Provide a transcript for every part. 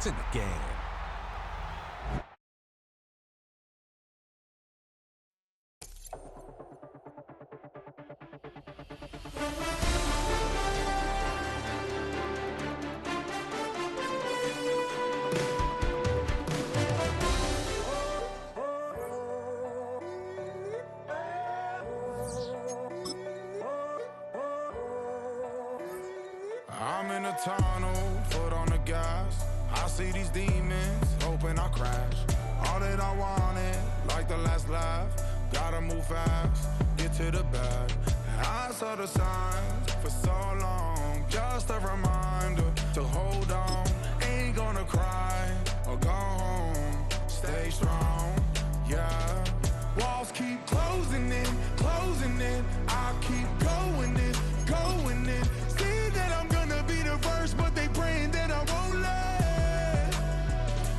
It's in the game. I'm in a tunnel, foot on the gas. I see these demons, hoping I crash. All that I wanted, like the last laugh. Gotta move fast, get to the bag. I saw the signs for so long, just a reminder to hold on. Ain't gonna cry or go home, stay strong, yeah. Walls keep closing in, I keep going in, going in. See that I'm gonna be the first, but they praying that I won't let.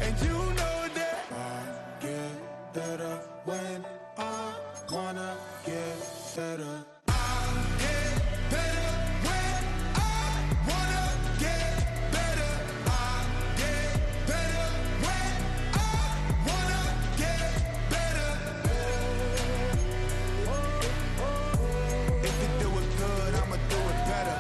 And you know that I get better when I wanna get better. I get better when I wanna get better. I get better when I wanna get better. If you do it good, I'ma do it better.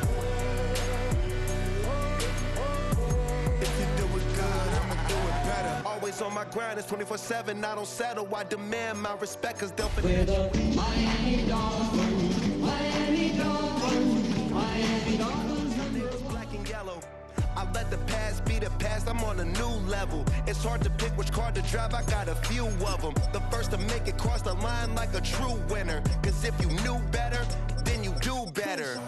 If you do it good, I'ma do it better. Always on my grind, it's 24/7. I don't settle, I demand my respect, cause they'll We're the Miami Dolphins, Miami Dolphins, Miami Dolphins. black and yellow. I let the past be the past, I'm on a new level. It's hard to pick which car to drive, I got a few of them. The first to make it cross the line like a true winner. Cause if you knew better, then you do better.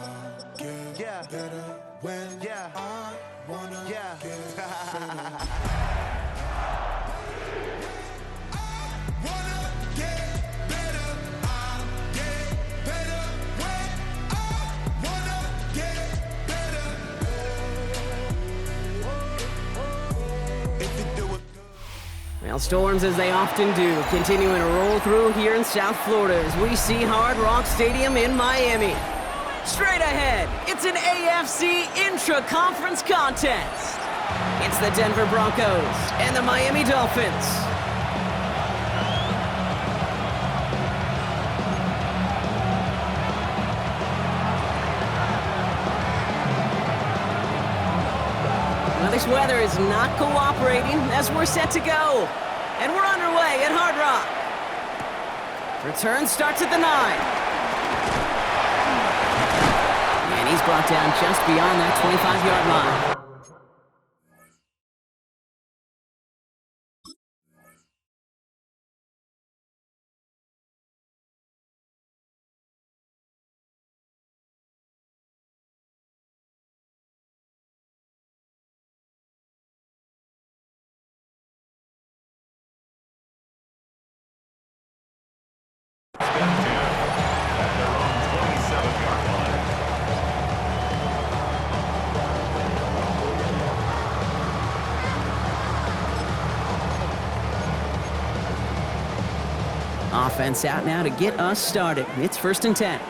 Get Yeah. better when Yeah. I wanna Yeah. get better. Wanna get better. I get better when I wanna get better. If you do it. Well, storms, as they often do, continuing to roll through here in South Florida as we see Hard Rock Stadium in Miami. Straight ahead, it's an AFC intra-conference contest. It's the Denver Broncos and the Miami Dolphins. Well, this weather is not cooperating as we're set to go. And we're underway at Hard Rock. Return starts at the 9. And he's brought down just beyond that 25-yard line. Offense out now to get us started. It's 1st and 10.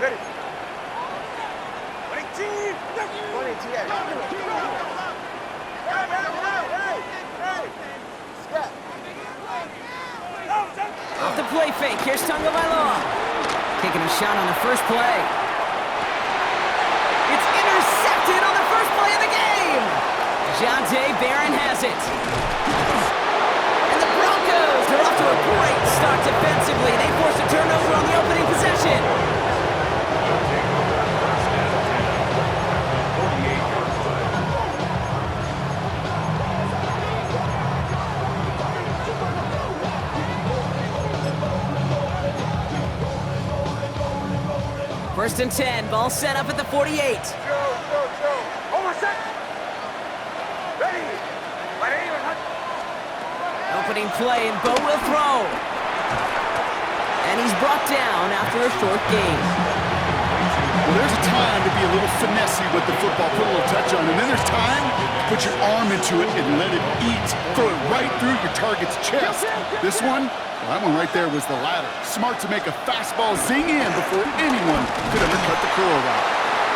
Ready? 20 Off the play fake, here's Tunga Bailoa. Taking a shot on the first play. It's intercepted on the first play of the game. Jonte Barron has it. And the Broncos, they're off to a great start defensively. They force a turnover on the opening possession. First and 10, ball set up at the 48. Over set. Ready. Opening play, and Bo will throw. And he's brought down after a short gain. Well, there's a time to be a little finessey with the football, put a little touch on it. And then there's time to put your arm into it and let it eat. Throw it right through your target's chest. This one, well, that one right there was the latter. Smart to make a fastball zing in before anyone could undercut the curl route.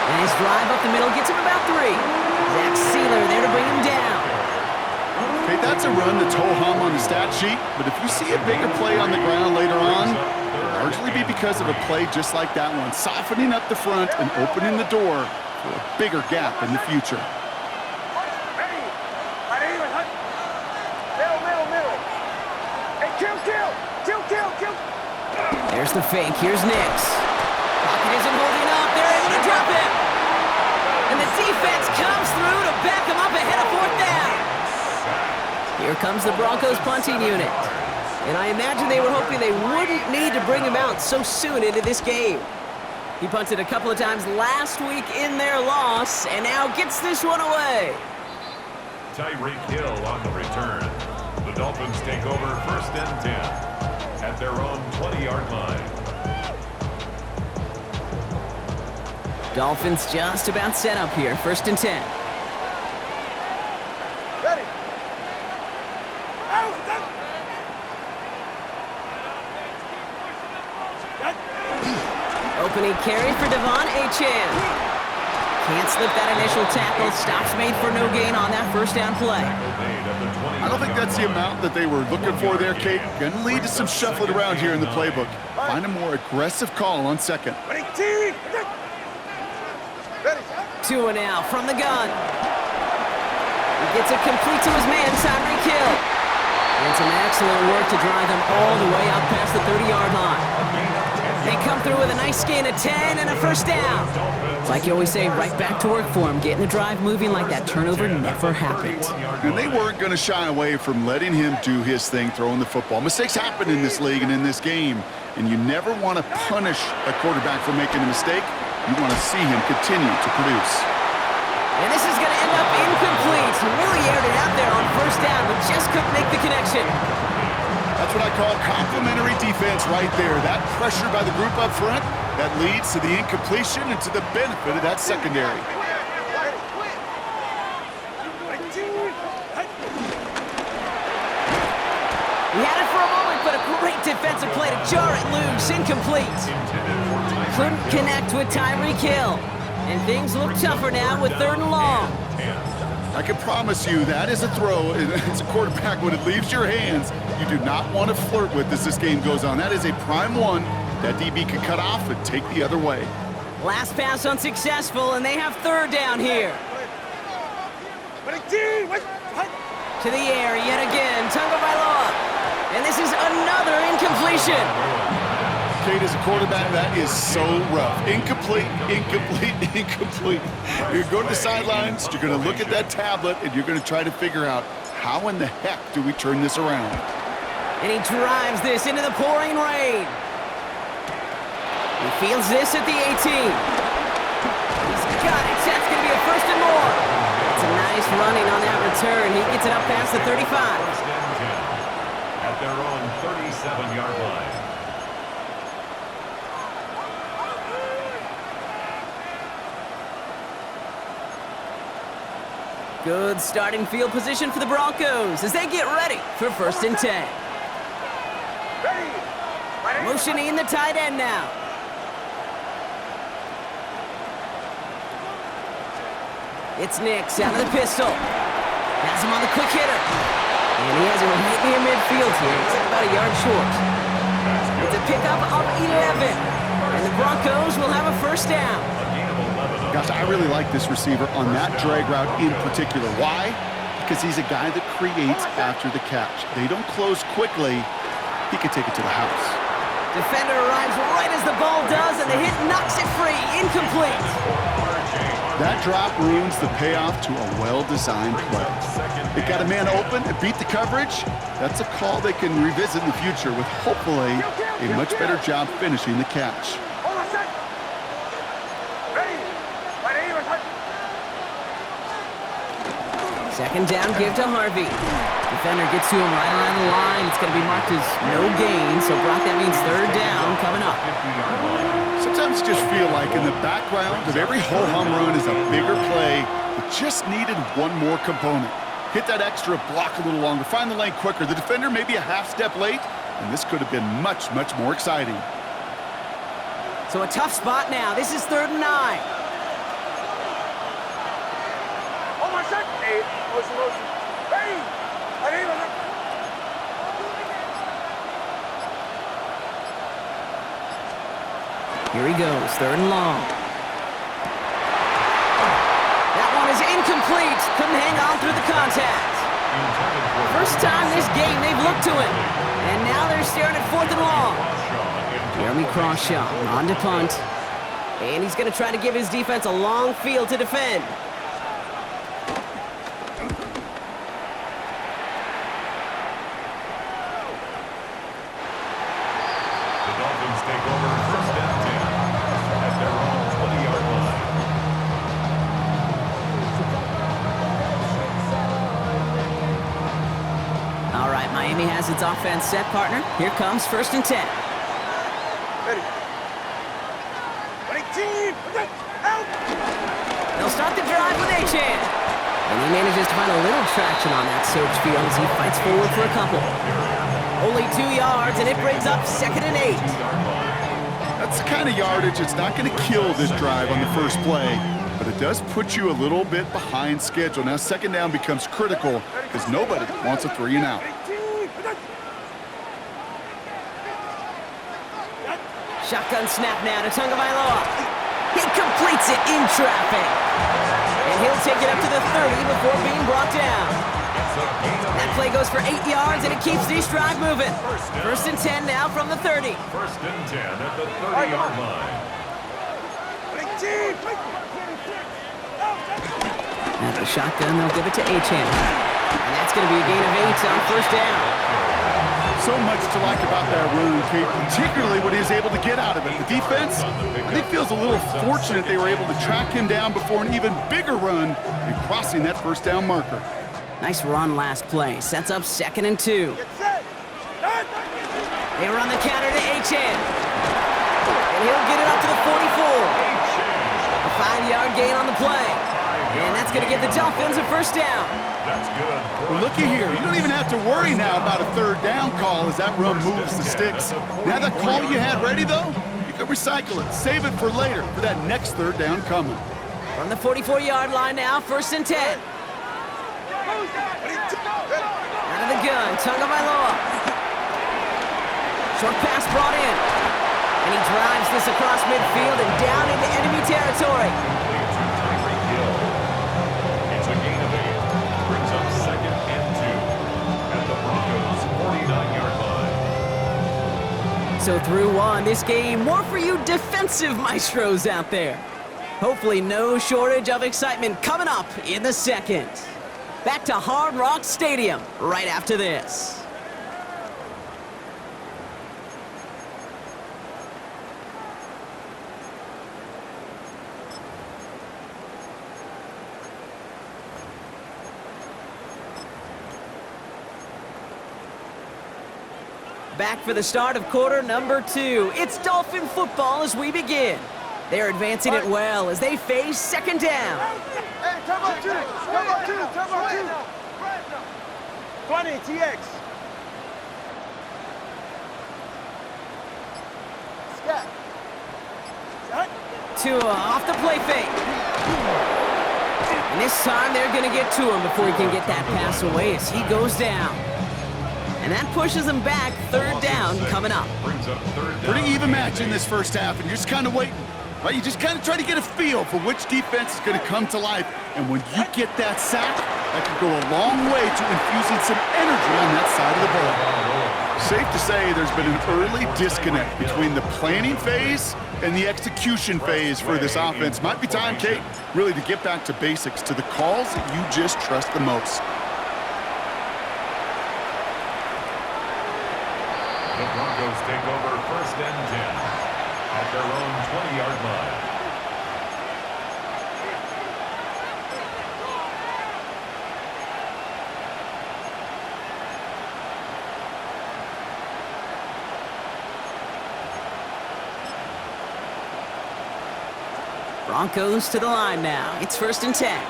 And his drive up the middle gets him about 3. Zach Sealer there to bring him down. Okay, that's a run that's ho-hum on the stat sheet, but if you see a bigger play on the ground later on, it'll largely be because of a play just like that one, softening up the front and opening the door for a bigger gap in the future. There's the fake. Here's Nix. Pocket isn't holding up. They're able to drop him. And the defense comes through to back him up ahead of 4th down. Here comes the Broncos punting unit. And I imagine they were hoping they wouldn't need to bring him out so soon into this game. He punted a couple of times last week in their loss, and now gets this one away. Tyreek Hill on the return. The Dolphins take over 1st and 10 at their own 20-yard line. Dolphins just about set up here. 1st and 10. Ready. Opening carry for Devon Achane. Can't slip that initial tackle. Stops made for no gain on that 1st down play. I don't think that's the amount that they were looking for there, Kate. Going to lead to some shuffling around here in the playbook. Find a more aggressive call on 2nd. Tua now from the gun. He gets it complete to his man, Tyreek Hill. And some excellent work to drive him all the way up past the 30-yard line. They come through with a nice gain of 10 and a 1st down. It's like you always say, right back to work for him. Getting the drive moving like that turnover never happened. And they weren't going to shy away from letting him do his thing, throwing the football. Mistakes happen in this league and in this game, and you never want to punish a quarterback for making a mistake. You want to see him continue to produce. And this is going to end up incomplete. He really aired it out there on 1st down, but just couldn't make the connection. That's what I call complimentary defense right there. That pressure by the group up front, that leads to the incompletion and to the benefit of that secondary. He had it for a moment, but a great defensive play to jar it loose. Incomplete. Couldn't connect with Tyreek Hill. And things look tougher now with 3rd and long. I can promise you that is a throw. As a quarterback, when it leaves your hands, you do not want to flirt with as this game goes on. That is a prime one that DB can cut off and take the other way. Last pass unsuccessful, and they have 3rd down here. To the air yet again, Tagovailoa. And this is another incompletion. Kate, as a quarterback, that is so rough. Incomplete, incomplete, incomplete. You're going to the sidelines, you're going to look at that tablet, and you're going to try to figure out how in the heck do we turn this around. And he drives this into the pouring rain. He fields this at the 18. He's got it. That's going to be a 1st and more. It's a nice running on that return. He gets it up past the 35. 1st and 10 at their own 37-yard line. Good starting field position for the Broncos as they get ready for 1st and 10. Motioning the tight end now. It's Nix out of the pistol. Has him on the quick hitter. And he has it right near midfield here. He's about a yard short. It's a pickup of 11. And the Broncos will have a 1st down. Gosh, I really like this receiver on that drag route in particular. Why? Because he's a guy that creates after the catch. They don't close quickly. He can take it to the house. Defender arrives right as the ball does, and the hit knocks it free. Incomplete. That drop ruins the payoff to a well-designed play. It got a man open, it beat the coverage. That's a call they can revisit in the future with hopefully a much better job finishing the catch. 2nd down, give to Harvey. Defender gets to him right around the line. It's going to be marked as no gain, so Brock, that means 3rd down coming up. Sometimes you just feel like in the background of every ho-hum run is a bigger play that just needed one more component. Hit that extra block a little longer, find the lane quicker. The defender may be a half step late, and this could have been much, much more exciting. So a tough spot now. This is 3rd and 9. Here he goes, 3rd and long. That one is incomplete. Couldn't hang on through the contact. First time this game they've looked to him. And now they're staring at 4th and long. Jeremy Crawshaw on to punt. And he's going to try to give his defense a long field to defend. The Dolphins take over 1st and 10 at their own 20-yard line. All right, Miami has its offense set, partner. Here comes 1st and 10. They'll start the drive with Achan. And he manages to find a little traction on that search field as he fights forward for a couple. Only 2 yards, and it brings up 2nd and 8. That's the kind of yardage that's not going to kill this drive on the first play, but it does put you a little bit behind schedule. Now 2nd down becomes critical because nobody wants a 3 and out. Shotgun snap now to Tagovailoa. He completes it in traffic. And he'll take it up to the 30 before being brought down. That play goes for 8 yards, and it keeps this drive moving. 1st and 10 now from the 30. 1st and 10 at the 30-yard line. At the shotgun, they'll give it to Achan. And that's going to be a gain of 8 on 1st down. So much to like about that run, Kate, particularly what he was able to get out of it. The defense, I think, feels a little fortunate they were able to track him down before an even bigger run and crossing that 1st down marker. Nice run last play. Sets up 2nd and 2. They run the counter to Achan. And he'll get it up to the 44. A 5-yard gain on the play. And that's going to give the Dolphins a 1st down. That's good. Well, looky here. You don't even have to worry now about a 3rd down call as that run moves the sticks. Now that call you had ready, though, you can recycle it. Save it for later for that next 3rd down coming. From the 44-yard line now, 1st and 10. Out of the gun, Tagovailoa. Short pass brought in. And he drives this across midfield and down into enemy territory. It's a gain of 8. Brings up 2nd and 2 at the Broncos' 49-yard line. So through one, this game, more for you defensive maestros out there. Hopefully no shortage of excitement coming up in the 2nd. Back to Hard Rock Stadium right after this. Back for the start of quarter number 2. It's Dolphin football as we begin. They're advancing it well as they face 2nd down. Hey, turbo 2, turbo 2, turbo 2. 20, TX. Scat. Tua off the play fake. And this time they're going to get to him before he can get that pass away as he goes down. And that pushes him back. 3rd down coming up. Pretty even match in this first half, and you're just kind of waiting. Right? You just kind of try to get a feel for which defense is going to come to life. And when you get that sack, that can go a long way to infusing some energy on that side of the ball. Safe to say there's been an early disconnect between the planning phase and the execution phase for this offense. Might be time, Kate, really to get back to basics, to the calls that you just trust the most. The Broncos take over 1st and 10 at their own 20-yard line. Broncos to the line now. It's 1st and 10.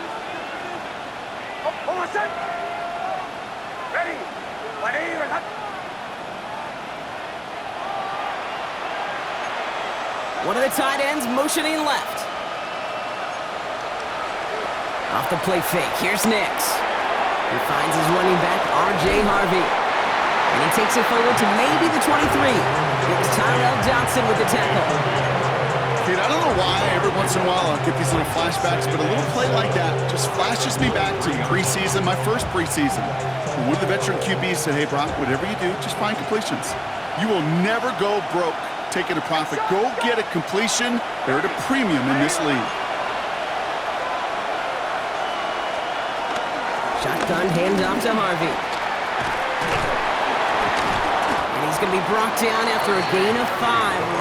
Hold on, set. Ready. One One of the tight ends motioning left. Off the play fake, here's Nix. He finds his running back, R.J. Harvey. And he takes it forward to maybe the 23. It was Tyrell Johnson with the tackle. Dude, I don't know why every once in a while I'll get these little flashbacks, but a little play like that just flashes me back to preseason, my first preseason. When one of the veteran QBs said, hey, Brock, whatever you do, just find completions. You will never go broke taking a profit. Go get a completion. They're at a premium in this league. Shotgun handoff to Harvey. And he's going to be brought down after a gain of 5,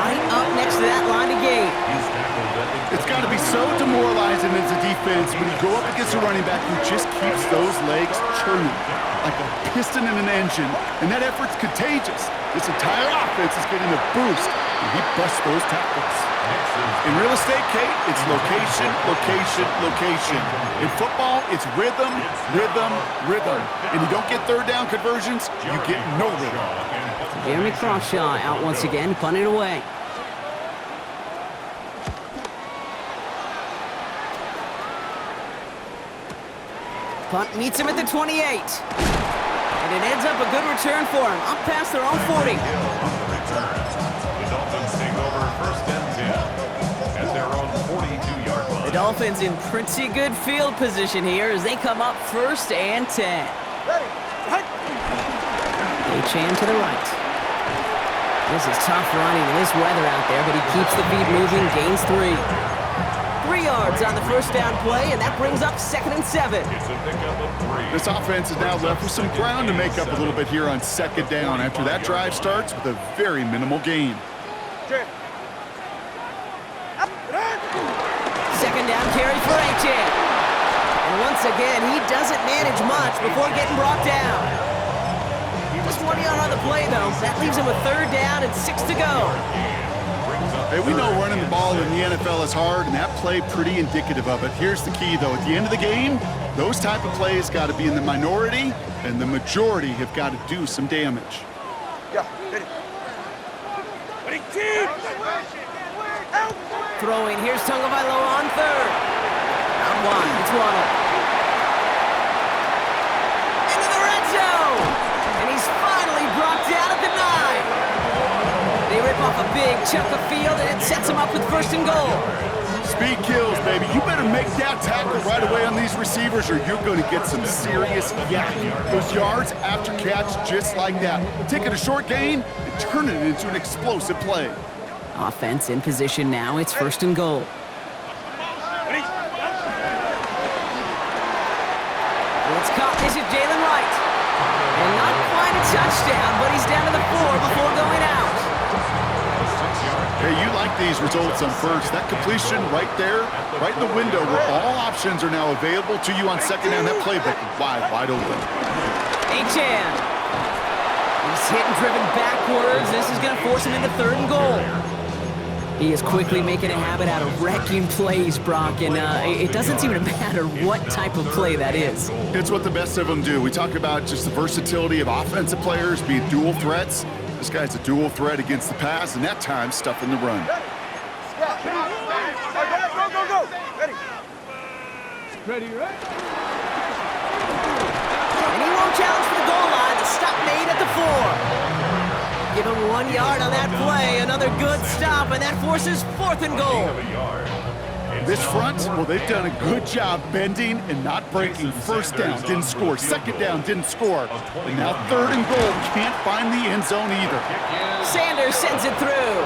right up next to that line of gain. It's got to be so demoralizing as a defense when you go up against a running back who just keeps those legs churning like a piston in an engine, and that effort's contagious. This entire offense is getting a boost, and he busts those tackles. In real estate, Kate, it's location, location, location. In football, it's rhythm, rhythm, rhythm. And you don't get third down conversions, you get no rhythm. Jeremy Crawshaw out once again, punted away. Punt meets him at the 28. And it ends up a good return for him, up past their own 40. The Dolphins take over first and 10 at their own 42-yard line. The Dolphins in pretty good field position here as they come up first and 10. Achane to the right. This is tough running in this weather out there, but he keeps the feet moving, gains 3. 3 yards on the first down play, and that brings up 2nd and 7. It's a pickup of 3. This offense is now left with some ground to make up a little bit here on 2nd down after that drive starts with a very minimal gain. 2nd down carry for Achane. And once again, he doesn't manage much before getting brought down. Just 1 yard on the play, though. That leaves him with 3rd down and 6 to go. Hey, we know running the ball in the NFL is hard, and that play pretty indicative of it. Here's the key, though. At the end of the game, those type of plays got to be in the minority, and the majority have got to do some damage. Throwing, here's Tagovailoa on 3rd. Not 1, it's Waddle. Into the red zone! And he's finally brought down at the 9. They rip off a big chunk of field, and it sets him up with 1st and goal. Speed kills, baby. You better make that tackle right away on these receivers, or you're going to get some serious yak. Those yards after catch, just like that. Taking a short gain and turning it into an explosive play. Offense in position now. It's 1st and goal. It's caught. This is Jalen Wright. And not quite a touchdown, but he's down to the 4 before going out. Hey, you like these results on first. That completion right there, right in the window where all options are now available to you on 2nd down. That playbook wide open. Achane. He's hit and driven backwards. This is going to force him into 3rd and goal. He is quickly making a habit out of wrecking plays, Brock, and it doesn't seem to matter what type of play that is. It's what the best of them do. We talk about just the versatility of offensive players being dual threats. This guy's a dual threat against the pass, and that time stuffing the run. Go. Ready, right? And he won't challenge for the goal line. The stop made at the 4. Give him 1 yard on that play. Another good stop, and that forces 4th and goal. This front, well, they've done a good job bending and not breaking. 1st down, didn't score. 2nd down, didn't score. And now 3rd and goal, can't find the end zone either. Sanders sends it through.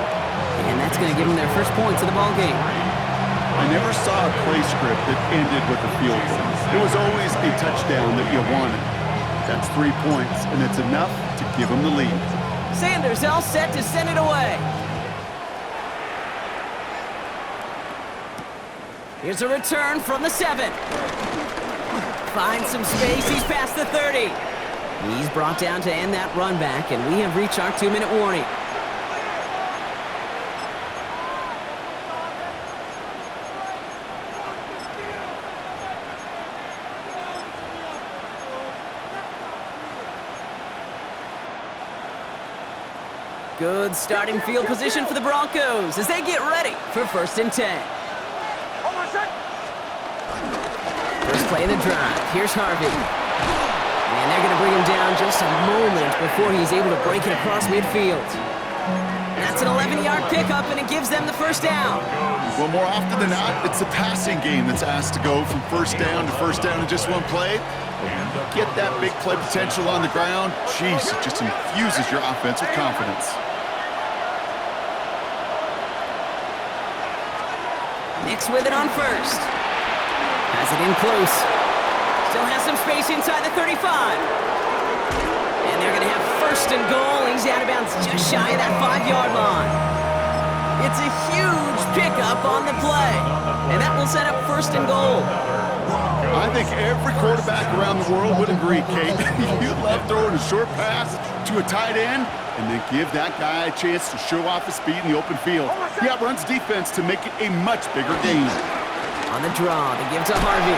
And that's going to give them their first points of the ball game. I never saw a play script that ended with a field goal. It was always a touchdown that you wanted. That's 3 points, and it's enough to give them the lead. Sanders all set to send it away. Here's a return from the 7. Finds some space, he's past the 30. He's brought down to end that run back, and we have reached our 2-minute warning. Good starting field position for the Broncos as they get ready for 1st and 10. First play of the drive. Here's Harvey. And they're going to bring him down just a moment before he's able to break it across midfield. That's an 11-yard pickup, and it gives them the first down. Well, more often than not, it's the passing game that's asked to go from first down in just one play. Get that big play potential on the ground. Jeez, it just infuses your offense with confidence. Nix with it on first. Has it in close. Still has some space inside the 35. And they're going to have first and goal. He's out of bounds just shy of that 5-yard line. It's a huge pickup on the play. And that will set up first and goal. I think every quarterback around the world would agree, Kate. You love throwing a short pass to a tight end and then give that guy a chance to show off his speed in the open field. He outruns defense to make it a much bigger game. On the draw, they give to Harvey.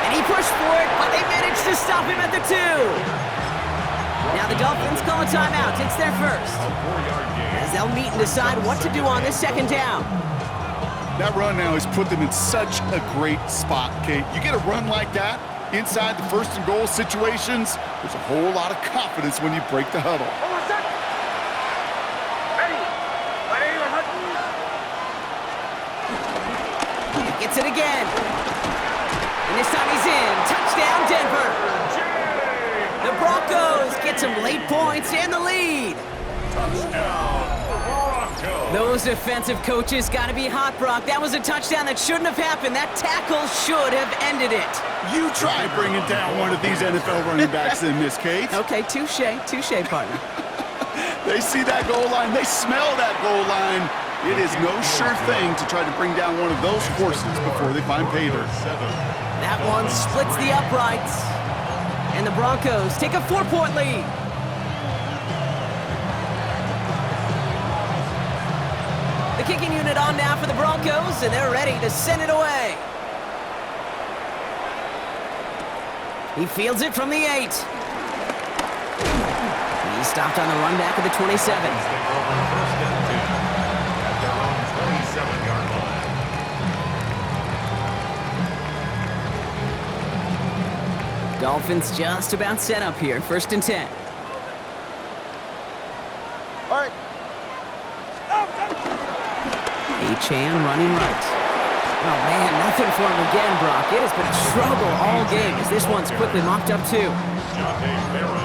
And he pushed for it, but they managed to stop him at the 2. Now the Dolphins call a timeout. It's their first. As they'll meet and decide what to do on this second down. That run now has put them in such a great spot, Kate. You get a run like that inside the first and goal situations, there's a whole lot of confidence when you break the huddle. He gets it again. And this time he's in. Touchdown, Denver. The Broncos get some late points and the lead. Those defensive coaches got to be hot, Brock. That was a touchdown that shouldn't have happened. That tackle should have ended it. You try bringing down one of these NFL running backs in this, Kate. Okay, touche, partner. They see that goal line. They smell that goal line. It is no sure thing to try to bring down one of those horses before they find pay dirt. That one splits the uprights. And the Broncos take a 4-point lead. The kicking unit on now for the Broncos, and they're ready to send it away. He fields it from the 8. He's stopped on the run back of the 27. Dolphins just about set up here. First and 10. All right. Chan running right. Oh, man, nothing for him again, Brock. It has been a struggle all game as this one's quickly mopped up, too.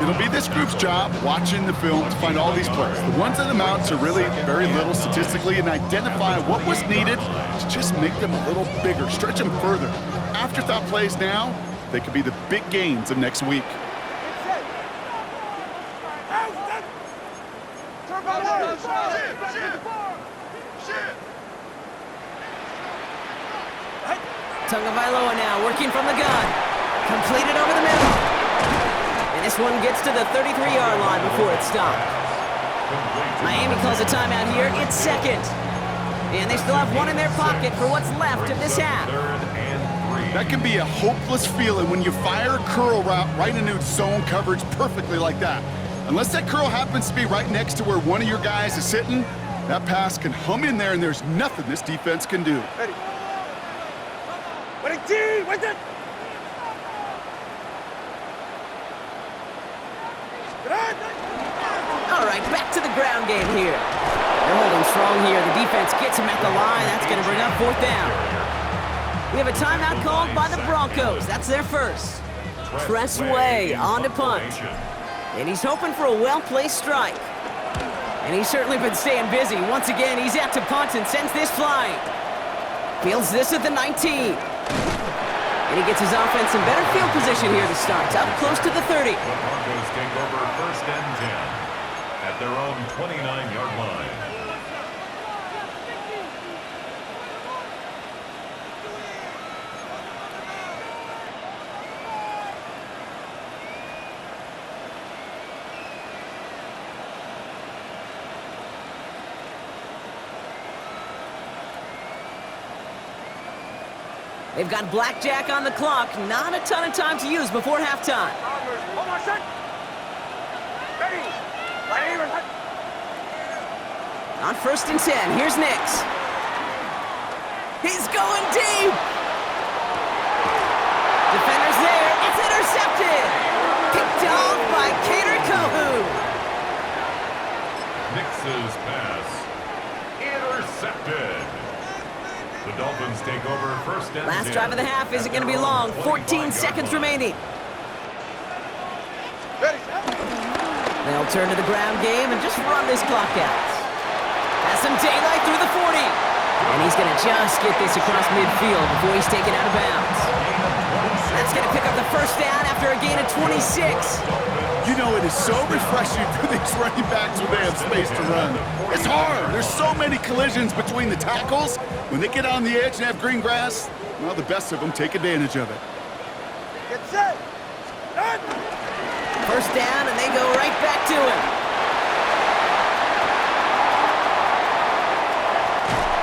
It'll be this group's job watching the film to find all these plays. The ones that amount to really very little statistically and identify what was needed to just make them a little bigger, stretch them further. Afterthought plays now, they could be the big gains of next week. Tagovailoa now working from the gun. Completed over the middle. And this one gets to the 33-yard line before it's stopped. Miami calls a timeout here. It's second. And they still have one in their pocket for what's left of this half. That can be a hopeless feeling when you fire a curl route right into zone coverage perfectly like that. Unless that curl happens to be right next to where one of your guys is sitting, that pass can hum in there and there's nothing this defense can do. Ready. Wait there. All right, back to the ground game here. They're holding strong here. The defense gets him at the line. That's going to bring up fourth down. We have a timeout called by the Broncos. That's their first. Press way on to punt. And he's hoping for a well-placed strike. And he's certainly been staying busy. Once again, he's out to punt and sends this flying. Fields this at the 19. And he gets his offense in better field position here to start. Up close to the 30. The Broncos take over first and 10 at their own 29-yard line. They've got blackjack on the clock. Not a ton of time to use before halftime. Hold on, set. Ready. On first and 10, here's Nix. He's going deep. Defender's there. It's intercepted. Picked off by Cater Kohu. Nix's pass. Intercepted. The Dolphins take over first and 10. Last drive of the half isn't going to be long. 14 seconds remaining. They'll turn to the ground game and just run this clock out. Has some daylight through the 40. And he's going to just get this across midfield before he's taken out of bounds. That's going to pick up the first down after a gain of 26. You know, it is so refreshing for these running backs when they have space to run. It's hard. There's so many collisions between the tackles. When they get on the edge and have green grass, well, the best of them take advantage of it. Get set. Done. First down, and they go right back to him.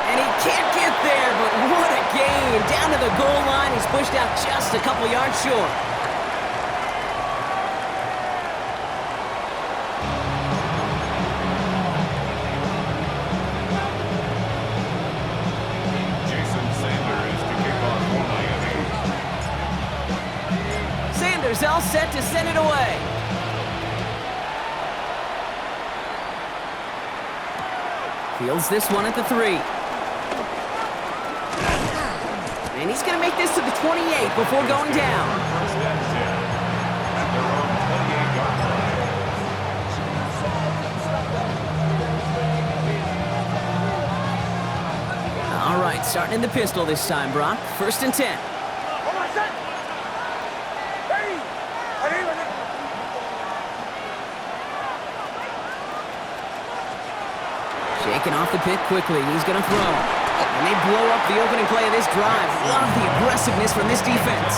And he can't get there, but what a gain. Down to the goal line, he's pushed out just a couple yards short. Sanders all set to send it away. Fields this one at the 3. And he's going to make this to the 28 before going down. First and 10 at their own 28-yard line. All right, starting in the pistol this time, Brock. First and 10. Hold on, set. Ready. Ready. Shaking off the pit quickly. He's going to throw. And they blow up the opening play of this drive. Love the aggressiveness from this defense.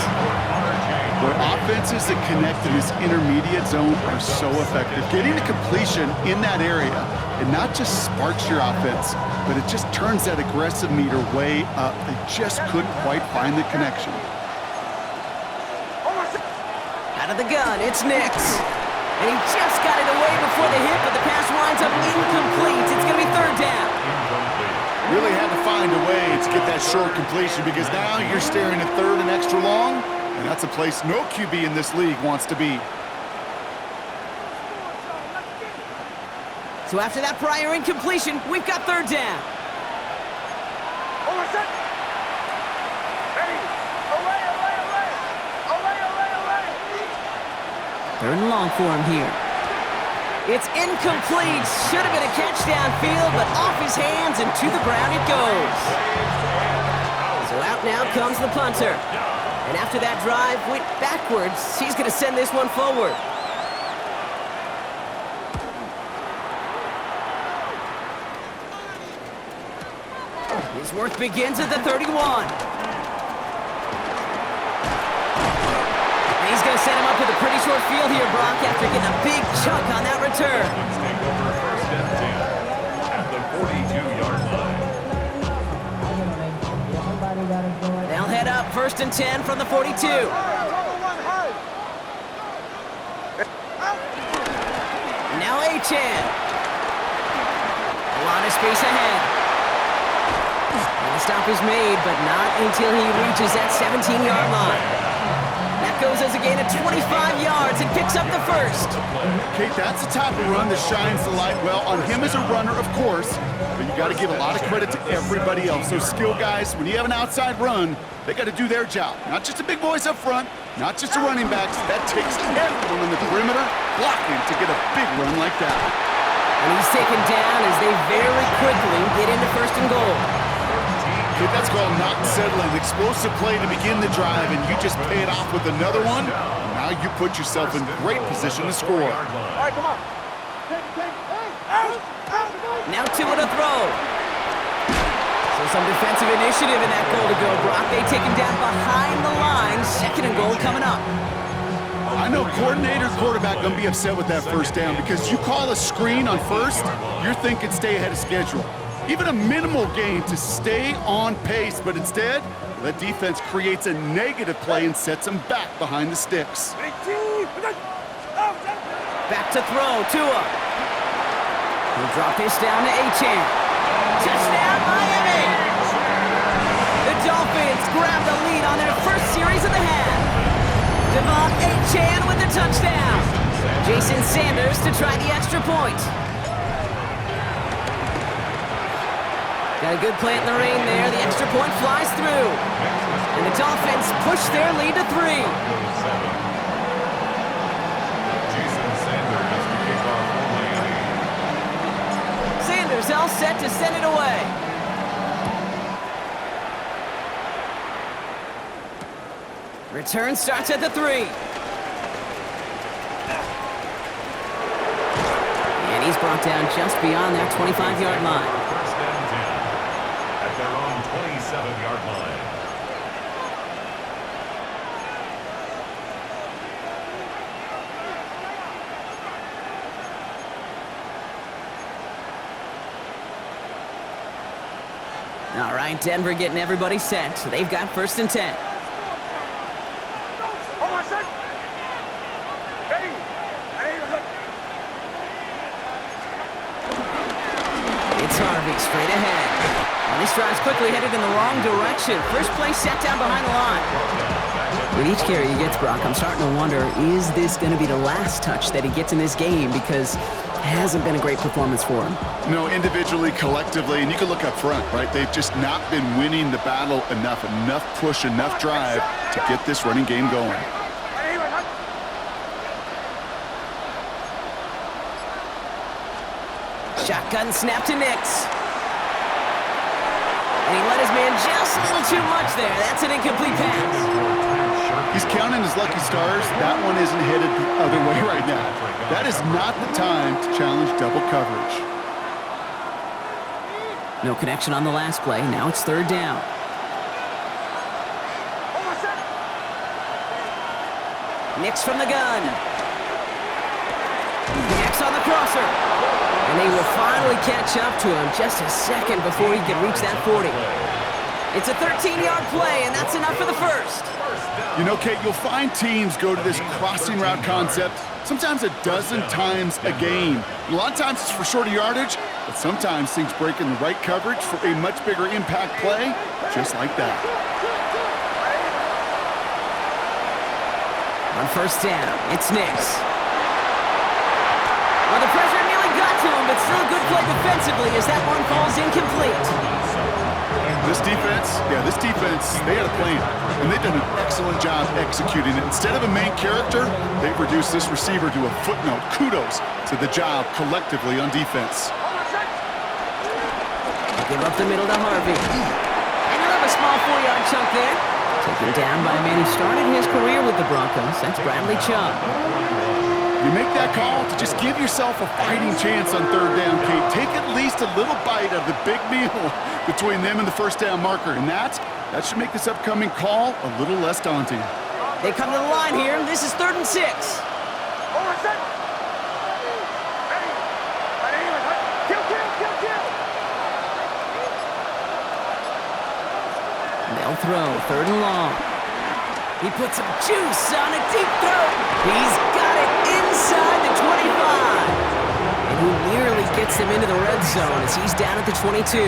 Boy, offenses that connect in this intermediate zone are so effective. Getting a completion in that area, it not just sparks your offense, but it just turns that aggressive meter way up. They just couldn't quite find the connection. Out of the gun, it's Nix. And he just got it away before the hit, but the pass winds up incomplete. It's going to be third down. Really had to find a way to get that short completion because now you're staring at third and extra long, and that's a place no QB in this league wants to be. So after that prior incompletion, we've got third down. Hold on, set. Ready. Away, away, away. Away, away, away. Third and long for him here. It's incomplete. Should have been a catch downfield, but off his hands and to the ground it goes. So out now comes the punter. And after that drive went backwards, he's going to send this one forward. His work begins at the 31. And he's going to set him up with a pretty short field here, Brock, after getting a big chunk on that return. Let's take over first and 10 at the 42-yard line. They'll head up first and 10 from the 42. And now A-Chan. A lot of space ahead. And the stop is made, but not until he reaches that 17-yard line. That goes as a gain of 25 yards and picks up the first. Kate, that's the type of run that shines the light well on him as a runner, of course, but you got to give a lot of credit to everybody else. Those skill guys, when you have an outside run, they got to do their job. Not just the big boys up front, not just the running backs. That takes everyone on the perimeter blocking to get a big run like that. And he's taken down as they very quickly get into first and goal. Kid, that's called not settling. Explosive play to begin the drive, and you just pay it off with another one. And now you put yourself in great position to score. All right, come on. Now two and a throw. So some defensive initiative in that goal to go, Brock. They take him down behind the line. Second and goal coming up. I know coordinator, quarterback going to be upset with that first down because you call a screen on first, you're thinking stay ahead of schedule. Even a minimal gain to stay on pace, but instead, the defense creates a negative play and sets them back behind the sticks. Back to throw, Tua. He'll drop this down to A-Chan. Touchdown, Miami! The Dolphins grab the lead on their first series of the half. on Achan with the touchdown. Jason Sanders to try the extra point. Got a good plant in the rain there. The extra point flies through. And the Dolphins push their lead to 3. Jason Sanders to kick off for Miami. Sanders all set to send it away. Return starts at the 3. And he's brought down just beyond that 25-yard line. First and 10 at their own 27-yard line. All right, Denver getting everybody set. So they've got first and 10. Hold on, son. Ready? It's Harvey straight ahead. And this drive's quickly headed in the wrong direction. First play set down behind the line. With each carry he gets, Brock, I'm starting to wonder, is this going to be the last touch that he gets in this game? Because it hasn't been a great performance for him. No, individually, collectively, and you can look up front, right? They've just not been winning the battle enough push, enough drive to get this running game going. Shotgun snap to Nix. And he let his man just a little too much there. That's an incomplete pass. He's counting his lucky stars. That one isn't headed the other way right now. That is not the time to challenge double coverage. No connection on the last play. Now it's third down. Nix from the gun. Nix on the crosser. And they will finally catch up to him just a second before he can reach that 40. It's a 13-yard play, and that's enough for the first. You know, Kate, you'll find teams go to this crossing route concept sometimes a dozen times a game. A lot of times it's for shorter yardage, but sometimes things break in the right coverage for a much bigger impact play, just like that. On first down, it's Nix. Well, the pressure nearly got to him, but still a good play defensively as that one falls incomplete. This defense, they had a plan, and they've done an excellent job executing it. Instead of a main character, they've reduced this receiver to a footnote. Kudos to the job collectively on defense. Give up the middle to Harvey. And he'll have a small 4-yard chunk there. Taken down by a man who started his career with the Broncos. That's Bradley Chubb. You make that call to just give yourself a fighting chance on third down, Kate. Take at least a little bite of the big meal between them and the first down marker. And that should make this upcoming call a little less daunting. They come to the line here. This is 3rd and 6. They'll throw 3rd and long. He puts some juice on a deep throw. He's got it inside the 25. And he nearly gets them into the red zone as he's down at the 22.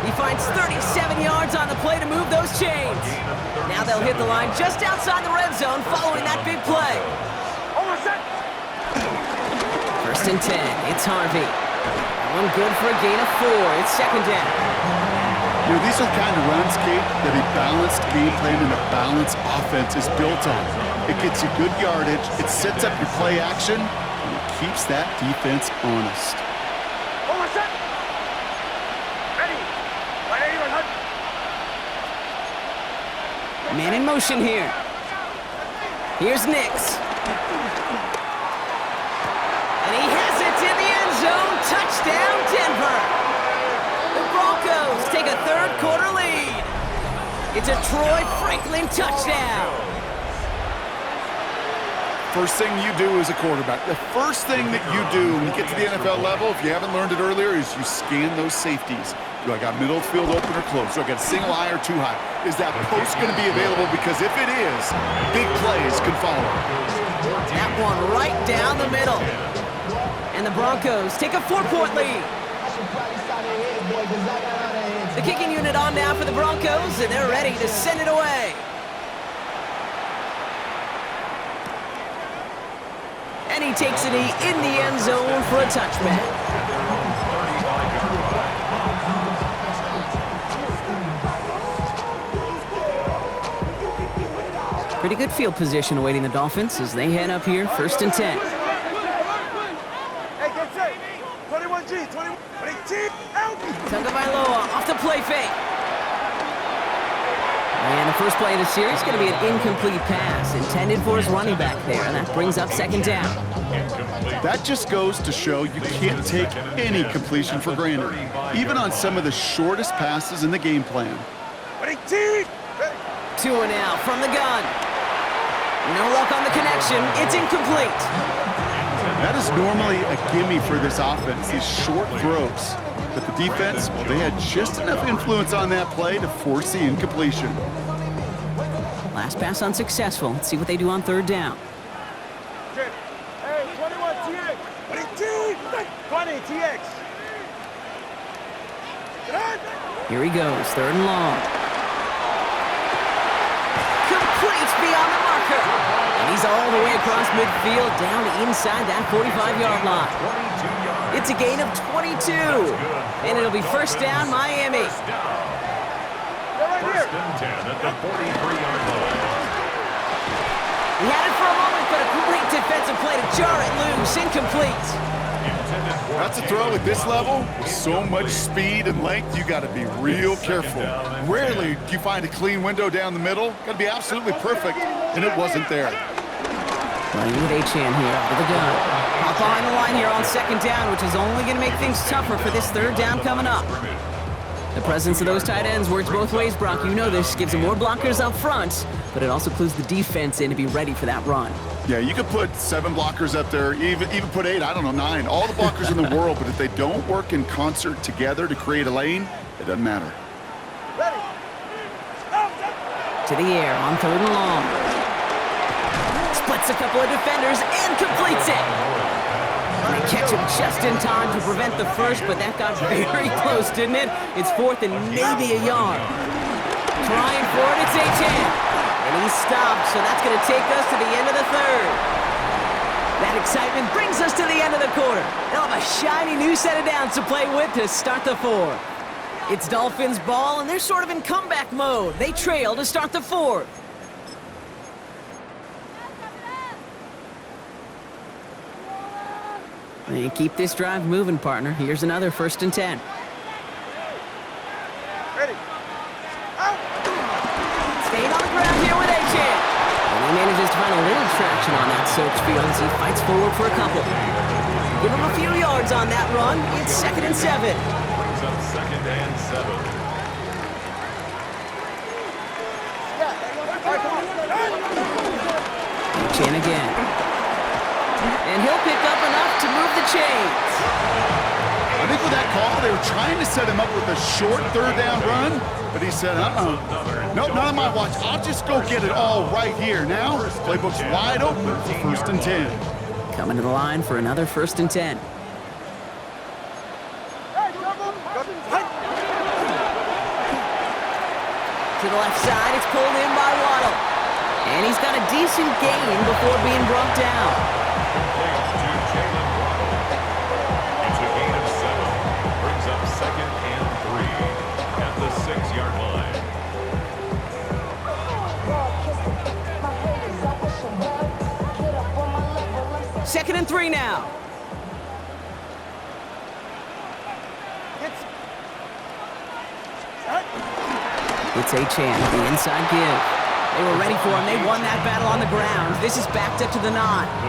He finds 37 yards on the play to move those chains. Now they'll hit the line just outside the red zone following that big play. 1st and 10. It's Harvey. That one good for a gain of 4. It's 2nd down. You know, these are the kind of runs, Kate, that a balanced game plan and a balanced offense is built on. It gets you good yardage, it sets up your play action, and it keeps that defense honest. Man in motion here. Here's Nix. And he has it in the end zone. Touchdown, Denver. The Broncos take a 3rd quarter lead. It's a Troy Franklin touchdown. First thing you do as a quarterback, the first thing that you do when you get to the NFL level, if you haven't learned it earlier, is you scan those safeties. Do I got middle field open or close? Do I got a single high or 2 high? Is that post going to be available? Because if it is, big plays can follow. That one right down the middle. And the Broncos take a 4-point lead. The kicking unit on now for the Broncos, and they're ready to send it away. And he takes it in the end zone for a touchback. Pretty good field position awaiting the Dolphins as they head up here, 1st and 10. Hey, get set. 21G, 21G, out. Tagovailoa off the play fake. And the first play of the series is going to be an incomplete pass intended for his running back there, and that brings up 2nd down. That just goes to show you can't take any completion for granted, even on some of the shortest passes in the game plan. 22. 2 and out from the gun. No luck on the connection. It's incomplete. That is normally a gimme for this offense, these short throws. But the defense, well, they had just enough influence on that play to force the incompletion. Last pass unsuccessful. Let's see what they do on 3rd down. Hey, 21 TX. 22. 20 TX. Here he goes, 3rd and long. Complete beyond the marker. And he's all the way across midfield, down inside that 45-yard line. It's a gain of 22. And it'll be 1st down, Miami. 1st and 10 at the 43-yard line. He had it for a moment, but a great defensive play to jar it loose. Incomplete. That's a throw at this level. With so much speed and length, you got to be real careful. Rarely do you find a clean window down the middle. Got to be absolutely perfect, and it wasn't there. Running with Achane here out of the gun. Hop behind the line here on 2nd down, which is only going to make things tougher for this 3rd down coming up. The presence of those tight ends works both ways, Brock. You know this. Gives them more blockers up front, but it also clues the defense in to be ready for that run. Yeah, you could put 7 blockers up there, even put 8, I don't know, 9. All the blockers in the world, but if they don't work in concert together to create a lane, it doesn't matter. To the air on 3rd and long. Splits a couple of defenders and completes it. They catch him just in time to prevent the first, but that got very close, didn't it? It's 4th and maybe a yard. Trying for it, it's Achane. And he's stopped, so that's going to take us to the end of the 3rd. That excitement brings us to the end of the quarter. They'll have a shiny new set of downs to play with to start the 4th. It's Dolphins ball, and they're sort of in comeback mode. They trail to start the 4th. And keep this drive moving, partner. Here's another 1st and 10. Ready. Out. Staying on the ground here with Achane. And he manages to find a little traction on that soaked field as he fights forward for a couple. Give him a few yards on that run. It's 2nd and 7. Brings up 2nd and 7. Achane again. And he'll pick up enough to move the chains. I think with that call, they were trying to set him up with a short 3rd down run, but he said, nope, not on my watch. I'll just go get it all right here. Now, playbook's wide open for 1st and 10. Coming to the line for another 1st and 10. To the left side, it's pulled in by Waddle. And he's got a decent gain before being brought down. It's a gain of 7. Brings up 2nd and 3 at the 6-yard line. 2nd and 3 now. It's Achane, the inside give. They were ready for him. They won that battle on the ground. This is backed up to the 9. The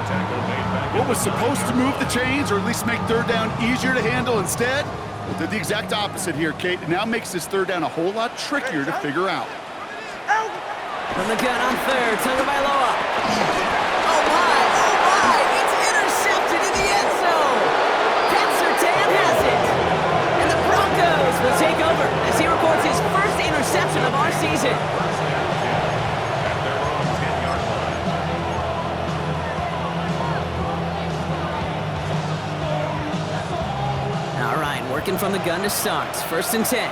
tackle made back. What was supposed to move the chains, or at least make 3rd down easier to handle instead, well, did the exact opposite here, Kate. It now makes this 3rd down a whole lot trickier to figure out. From the gun on 3rd, Tagovailoa. Oh my, it's intercepted in the end zone. Pat Surtain has it. And the Broncos will take over as he records his first interception of our season. At their own 10-yard line. All right, working from the gun to start. 1st and 10.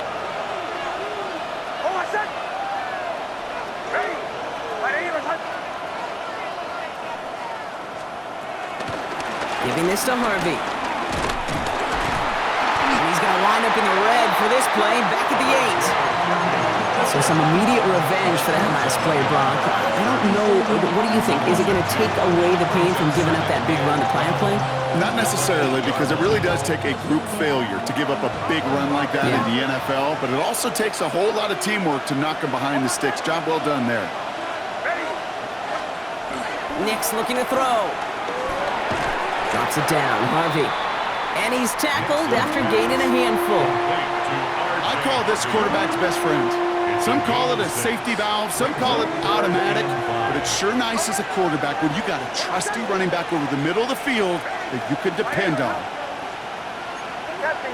Giving this to Harvey. And he's going to wind up in the red for this play, back at the 8. So some immediate revenge for that last play, Brock. I don't know, what do you think? Is it going to take away the pain from giving up that big run the prior play? Not necessarily, because it really does take a group failure to give up a big run like that in the NFL, but it also takes a whole lot of teamwork to knock him behind the sticks. Job well done there. Nick's looking to throw. Drops it down, Harvey. And he's tackled after gaining a handful. I call this quarterback's best friend. Some call it a safety valve, some call it automatic, but it's sure nice as a quarterback when you got a trusty running back over the middle of the field that you can depend on. Captain.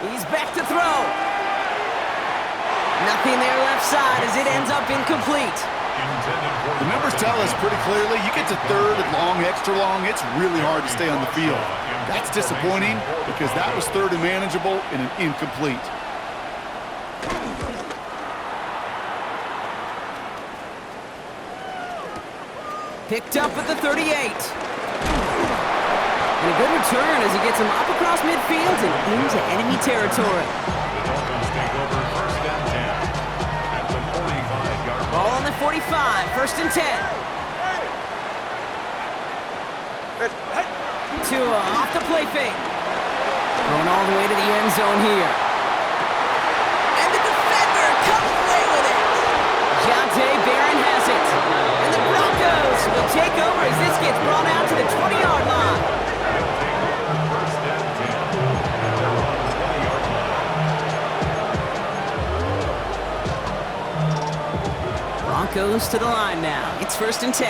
He's back to throw. Nothing there left side as it ends up incomplete. The numbers tell us pretty clearly, you get to third and long, extra long, it's really hard to stay on the field. That's disappointing because that was third and manageable and an incomplete. Picked up at the 38. And a good return as he gets him up across midfield and into enemy territory. The Dolphins take over first and 10 at the 45-yard line. Ball on the 45, first and 10. Tua off the play fake. Going all the way to the end zone here. And the defender comes away with it. Jonte Barron has it. And the Broncos will take over as this gets brought out to the 20-yard line. First and 10 at their own 20-yard line. Broncos to the line now. It's first and 10.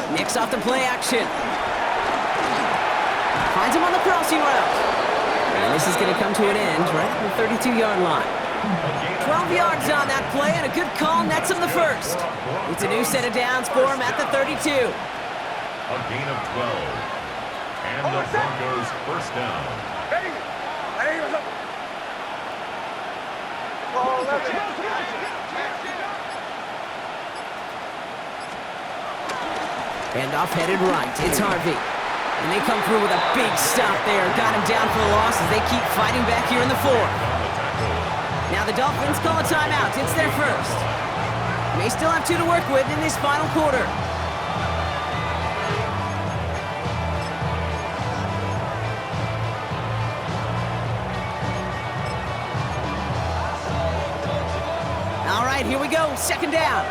Nick's off the play action. Finds him on the crossing route. And this is going to come to an end right at the 32-yard line. 12 yards on that play and a good call nets him the first. It's a new set of downs for him at the 32. A gain of 12. And the Broncos first down. And off headed right. It's Harvey. And they come through with a big stop there. Got him down for the loss as they keep fighting back here in the fourth. Now the Dolphins call a timeout. It's their first. May still have 2 to work with in this final quarter. All right, here we go. Second down.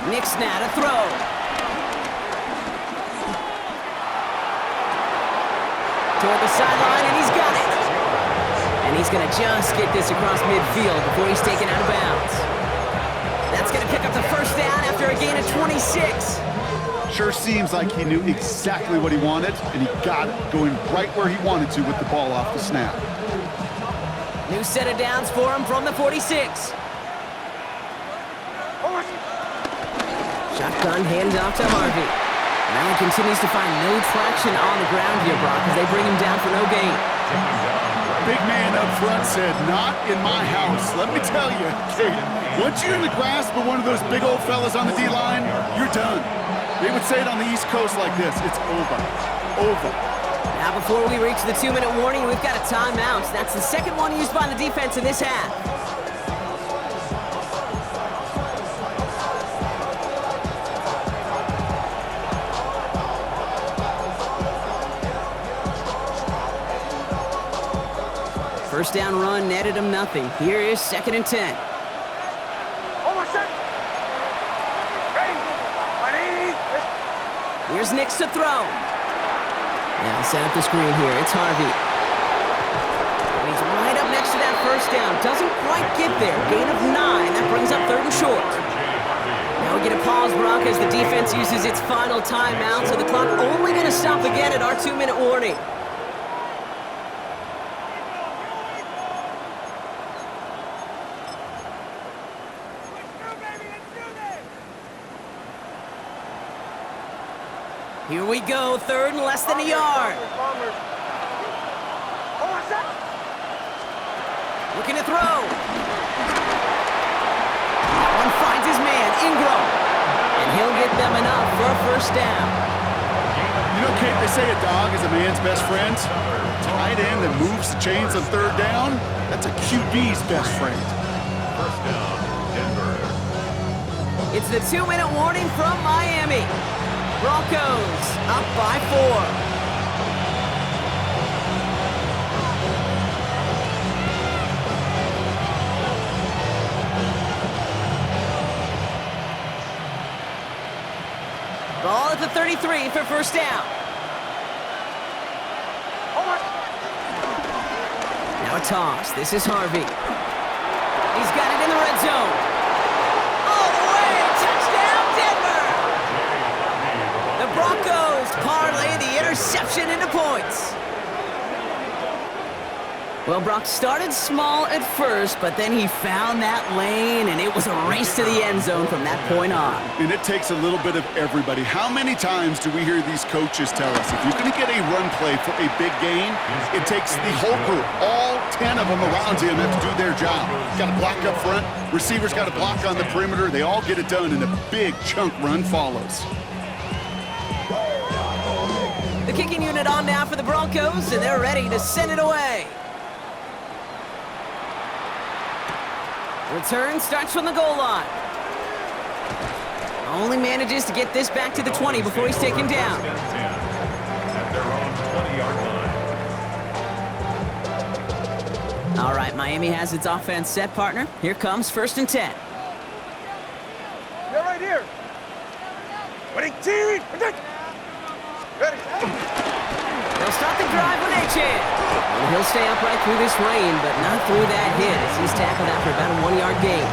Nick's now to throw. Toward the sideline, and he's got it. And he's going to just get this across midfield before he's taken out of bounds. That's going to pick up the first down after a gain of 26. Sure seems like he knew exactly what he wanted, and he got it, going right where he wanted to with the ball off the snap. New set of downs for him from the 46. Shotgun handoff to Harvey. Allen continues to find no traction on the ground here, Brock, as they bring him down for no gain. Big man up front said, "Not in my house." Let me tell you, Kate, once you're in the grasp of one of those big old fellas on the D-line, you're done. They would say it on the East Coast like this: it's over. Over. Now, before we reach the 2-minute warning, we've got a timeout. That's the second one used by the defense in this half. First down run netted him nothing. Here is second and 10. Here's Nix to throw. Now set up the screen here. It's Harvey. And he's right up next to that first down. Doesn't quite get there. Gain of 9. That brings up third and short. Now we get a pause, Brock, as the defense uses its final timeout. So the clock only going to stop again at our 2-minute warning. Here we go, third and less than a yard. Looking to throw. That one finds his man, Ingram. And he'll get them enough for a first down. You know, Kate, they say a dog is a man's best friend. Tight end that moves the chains on third down, that's a QB's best friend. First down, Denver. It's the 2-minute warning from Miami. Broncos up by 4. Ball at the 33 for first down. Now a toss. This is Harvey. He's got it in the red zone. All the way. Touchdown, Denver! The Broncos parlay the interception into points. Well, Brock started small at first, but then he found that lane, and it was a race to the end zone from that point on. And it takes a little bit of everybody. How many times do we hear these coaches tell us, if you're going to get a run play for a big gain, it takes the whole group, all 10 of them around him have to do their job. Got to block up front, receivers got to block on the perimeter. They all get it done, and a big chunk run follows. The kicking unit on now for the Broncos, and they're ready to send it away. Return starts from the goal line. Only manages to get this back to the 20 before he's taken down. At their own 20-yard line. All right, Miami has its offense set, partner. Here comes 1st and 10. You're right here. Ready, team. Ready. They'll start the drive with H-Hand. And he'll stay upright through this rain, but not through that hit as he's tackled after about a 1-yard gain.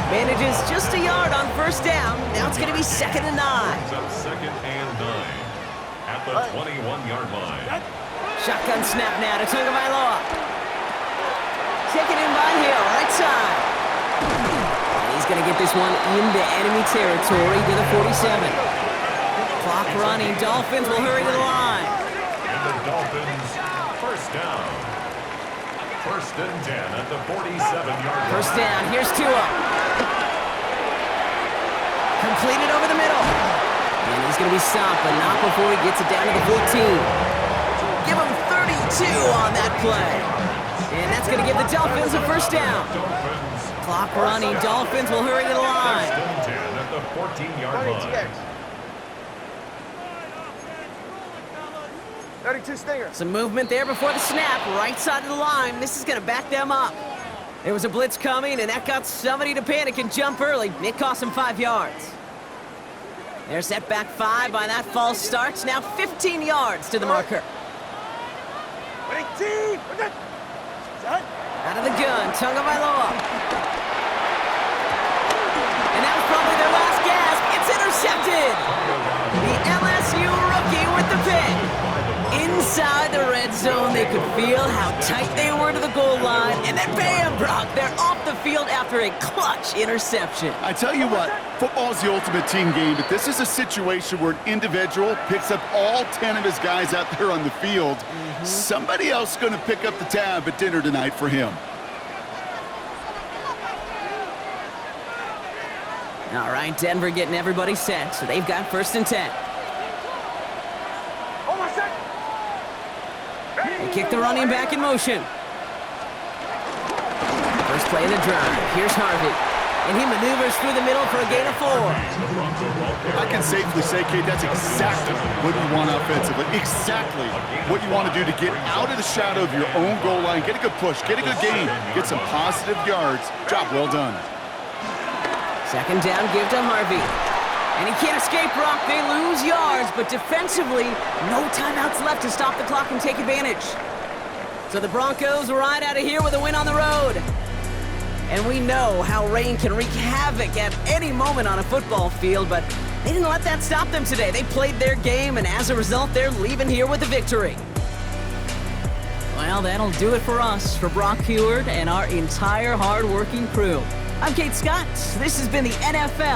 Manages just a yard on first down. Now it's going to be 2nd and 9. Brings up 2nd and 9 at the 21-yard line. Shotgun snap now to Tagovailoa. Taken in by Hill, right side. And he's going to get this one into enemy territory to the 47. Clock running. Dolphins will hurry to the line. And the Dolphins, first down. 1st and 10 at the 47-yard line. First down. Here's Tua. Completed over the middle. And he's going to be stopped, but not before he gets it down to the 14. Give him 32 on that play. And that's going to give the Dolphins a first down. Clock running. Dolphins will hurry to the line. 1st and 10 at the 14-yard line. 32 Stinger. Some movement there before the snap. Right side of the line. This is going to back them up. There was a blitz coming, and that got somebody to panic and jump early. It cost them 5 yards. They're set back 5 by that false start. Now 15 yards to the marker. Ready, team. Out of the gun, Tagovailoa. And that was probably their last gasp. It's intercepted. The LSU rookie with the pick. Inside the red zone, they could feel how tight they were to the goal line. And then bam, Brock, they're off the field after a clutch interception. I tell you what, football's the ultimate team game, but this is a situation where an individual picks up all 10 of his guys out there on the field. Somebody else is going to pick up the tab at dinner tonight for him. All right, Denver getting everybody set, so they've got 1st and 10. They kick the running back in motion. First play of the drive. Here's Harvey. And he maneuvers through the middle for a gain of 4. I can safely say, Kate, that's exactly what you want offensively. Exactly what you want to do to get out of the shadow of your own goal line, get a good push, get a good gain, get some positive yards. Job well done. 2nd down, give to Harvey. And he can't escape, Brock. They lose yards, but defensively, no timeouts left to stop the clock and take advantage. So the Broncos ride out of here with a win on the road. And we know how rain can wreak havoc at any moment on a football field, but they didn't let that stop them today. They played their game, and as a result, they're leaving here with a victory. Well, that'll do it for us, for Brock Heward and our entire hard-working crew. I'm Kate Scott. This has been the NFL.